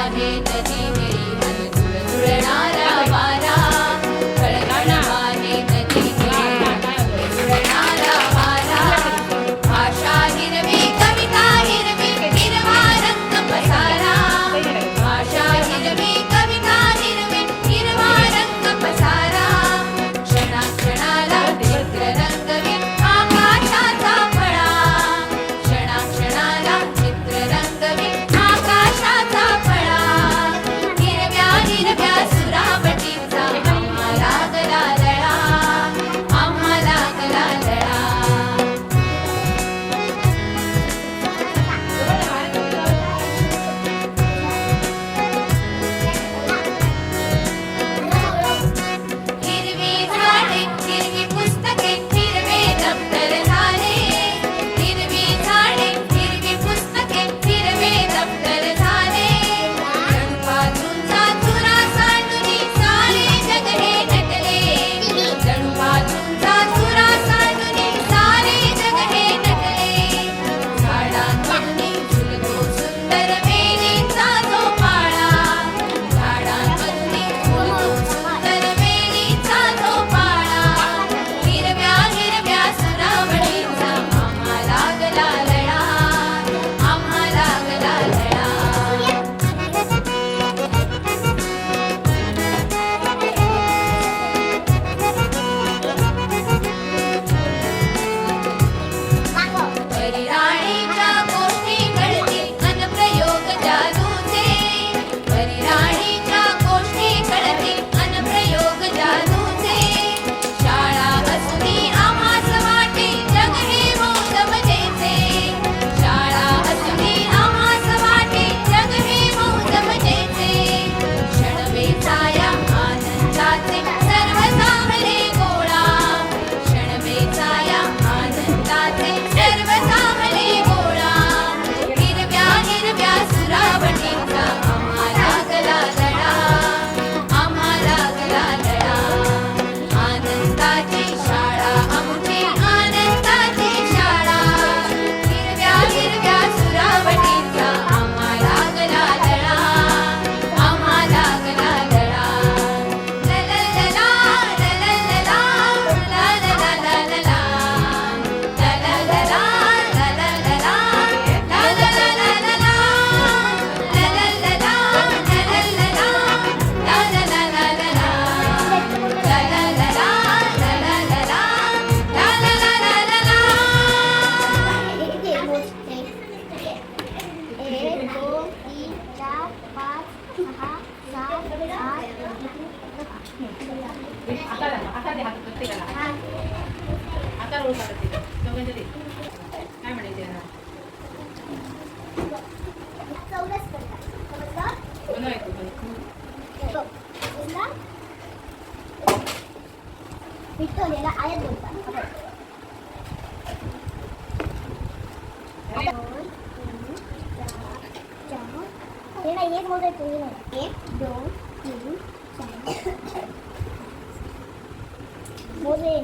आहे नदी मेरी मन झुळझुळणारा वारा खळखळ आहे नदी मेरी मन झुळझुळणारा वारा भाषा हिरवी कविता हिरवी हिरवा रंग पसारा भाषा हिरवी कविता हिरवी हिरवा रंग पसारा क्षणाक्षणाला चित्र रंगवी आकाशाचा फळा क्षणाक्षणाला चित्र रंगवी आकाशाचा फळा हिरव्या हिरव्या सुरावटीचा आम्हाला गला लळा आम्हाला गला लळा हिरवी झाडे हिरवी पुस्तके हिरवे दप्तर झाले हिरवी झाडे हिरवी पुस्तके हिरवे दप्तर झाले जणूबाजूंचा चुरा सांडूनी सारे जग हे नटले जणूबाजूंचा चुरा सांडूनी सारे जग हे नटले झाडांमधून झुलतो सुंदर वेलीचा जो पाळा झाडांमधून झुलतो सुंदर वेलीचा जो पाळा हिरव्या हिरव्या सुरावटीचा आम्हाला गला लळा आम्हाला गला लळा परिराणीच्या गोष्टी कळतील अनप्रयोग जादूचे परिराणीच्या गोष्टी कळतील अनप्रयोग जादूचे शाळा असुनी आम्हास वाटे जग हे मौज मजेचे शाळा असुनी आम्हास वाटे जग हे मौज मजेचे क्षणवेचाया आनंदाचे सर्व सामले गोळा क्षणवेचाया आनंदाचे सर्व सामले गोळा हिरव्या हिरव्या सुरावटीचा आम्हाला गला लळा आम्हाला गला लळा आनंदाची शाळा आमची आनंदाची शाळा हिरव्या हिरव्या सुरावटीचा आम्हाला गला लळा आम्हाला गला लळा लललला लललला लललला लललला लललला लललला एक, दोन, तीन, चार, पाच, सहा, सात, आठ. आता दे हात प्रत्येकाला आता रोल काढत दे दोघांचे दे काय म्हणायचे यांना? चौरस करतात. समजलं? बनवायचं बघ, समजलं? विठ्ठल याला आयत बोलतात. बघ. दोन, तीन, चार. हे नाही एक मोजायचं हे नाही. एक, दोन, तीन, चार. मोजे.